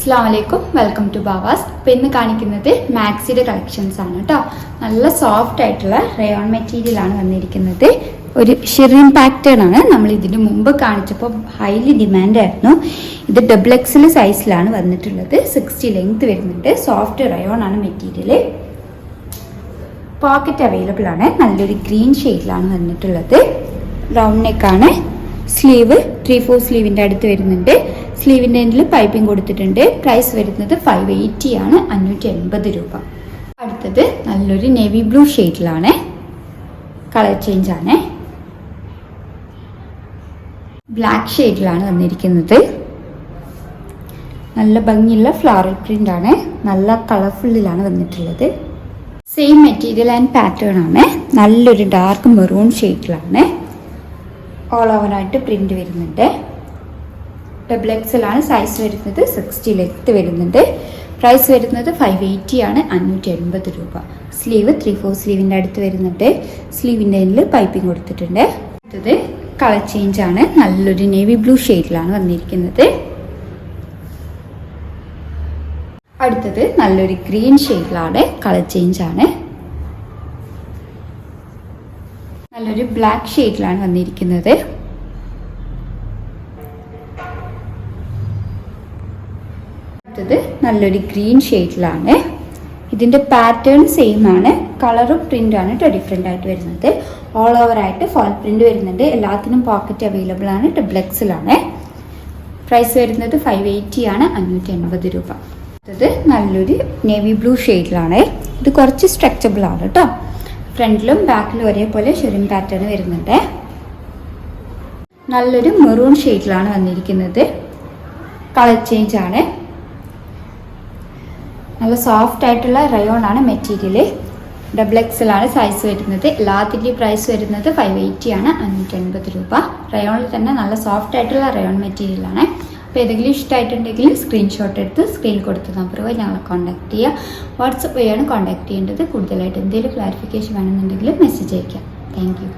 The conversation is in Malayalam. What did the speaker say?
അസ്സലാമലൈക്കും, വെൽക്കം ടു ബാവാസ്. അപ്പോൾ ഇന്ന് കാണിക്കുന്നത് മാക്സിയുടെ കളക്ഷൻസ് ആണ് കേട്ടോ. നല്ല സോഫ്റ്റ് ആയിട്ടുള്ള റയോൺ മെറ്റീരിയൽ ആണ് വന്നിരിക്കുന്നത്. ഒരു ഷെറിൻ പാറ്റേൺ ആണ്. നമ്മൾ ഇതിന് മുമ്പ് കാണിച്ചപ്പോൾ ഹൈലി ഡിമാൻഡ് ആയിരുന്നു. ഇത് ഡബിൾ എക്സൽ സൈസിലാണ് വന്നിട്ടുള്ളത്. 60 ലെങ്ത് വരുന്നുണ്ട്. സോഫ്റ്റ് റയോൺ ആണ് മെറ്റീരിയൽ. പോക്കറ്റ് അവൈലബിൾ ആണ്. നല്ലൊരു ഗ്രീൻ ഷെയ്ഡിലാണ് വന്നിട്ടുള്ളത്. റൗണ്ട് നെക്കാണ്. സ്ലീവ് 3/4 സ്ലീവിൻ്റെ അടുത്ത് വരുന്നുണ്ട്. സ്ലീവിൻ്റെ എൻഡിൽ പൈപ്പിംഗ് കൊടുത്തിട്ടുണ്ട്. പ്രൈസ് വരുന്നത് 580 ആണ്, 580 രൂപ. അടുത്തത് നല്ലൊരു നേവി ബ്ലൂ ഷെയ്ഡിലാണ്. കളർ ചേഞ്ച് ആണ്. ബ്ലാക്ക് ഷെയ്ഡിലാണ് വന്നിരിക്കുന്നത്. നല്ല ഭംഗിയുള്ള ഫ്ലോറൽ പ്രിന്റ് ആണ്. നല്ല കളർഫുള്ളിലാണ് വന്നിട്ടുള്ളത്. സെയിം മെറ്റീരിയൽ ആൻഡ് പാറ്റേൺ ആണ്. നല്ലൊരു ഡാർക്ക് മെറൂൺ ഷെയ്ഡിലാണ്. ഓൾ ഓവറായിട്ട് പ്രിന്റ് വരുന്നുണ്ട്. ഡബിൾ എക്സൽ ആണ് സൈസ് വരുന്നത്. 60 ലെങ്ത് വരുന്നുണ്ട്. പ്രൈസ് വരുന്നത് 580 ആണ്, 580 രൂപ. സ്ലീവ് 3/4 സ്ലീവിൻ്റെ അടുത്ത് വരുന്നുണ്ട്. സ്ലീവിൻ്റെ എൻഡിൽ പൈപ്പിംഗ് കൊടുത്തിട്ടുണ്ട്. അടുത്തത് കളർ ചേഞ്ച് ആണ്. നല്ലൊരു നേവി ബ്ലൂ ഷെയ്ഡിലാണ് വന്നിരിക്കുന്നത്. അടുത്തത് നല്ലൊരു ഗ്രീൻ ഷെയ്ഡിലാണ്. കളർ ചേഞ്ച് ആണ്. നല്ലൊരു ബ്ലാക്ക് ഷെയ്ഡിലാണ് വന്നിരിക്കുന്നത്. അടുത്തത് നല്ലൊരു ഗ്രീൻ ഷെയ്ഡിലാണ്. ഇതിൻ്റെ പാറ്റേൺ സെയിം ആണ്. കളറും പ്രിൻ്റാണ് ഡിഫറെൻ്റ് ആയിട്ട് വരുന്നത്. ഓൾ ഓവർ ആയിട്ട് ഫോൾ പ്രിൻ്റ് വരുന്നുണ്ട്. എല്ലാത്തിനും പോക്കറ്റ് അവൈലബിൾ ആണ്. ഡബിൾ എക്സലാണ്. പ്രൈസ് വരുന്നത് 580 ആണ്, 580 രൂപ. അടുത്തത് നല്ലൊരു നേവി ബ്ലൂ ഷെയ്ഡിലാണ്. ഇത് കുറച്ച് സ്ട്രെച്ചബിൾ ആണ് കേട്ടോ. ഫ്രണ്ടിലും ബാക്കിലും ഒരേപോലെ ഷെറിൻ പാറ്റേൺ വരുന്നുണ്ട്. നല്ലൊരു മെറൂൺ ഷെയ്ഡിലാണ് വന്നിരിക്കുന്നത്. കളർ ചേഞ്ച് ആണ്. നല്ല സോഫ്റ്റ് ആയിട്ടുള്ള റയോൺ ആണ് മെറ്റീരിയൽ. ഡബിൾ എക്സൽ ആണ് സൈസ് വരുന്നത്. എല്ലാത്തിൻ്റെയും പ്രൈസ് വരുന്നത് 580 ആണ്, 580 രൂപ. റയോണിൽ തന്നെ നല്ല സോഫ്റ്റ് ആയിട്ടുള്ള റയോൺ മെറ്റീരിയലാണ്. അപ്പോൾ ഏതെങ്കിലും ഇഷ്ടമായിട്ടുണ്ടെങ്കിൽ സ്ക്രീൻഷോട്ട് എടുത്ത് സ്ക്രീനിൽ കൊടുത്ത നമ്പർ വഴി ഞങ്ങളെ കോൺടാക്ട് ചെയ്യുക. വാട്സപ്പ് വഴിയാണ് കോൺടാക്ട് ചെയ്യേണ്ടത്. കൂടുതലായിട്ട് എന്തെങ്കിലും ക്ലാരിഫിക്കേഷൻ വേണമെന്നുണ്ടെങ്കിൽ മെസ്സേജ് അയയ്ക്കാം. Thank you.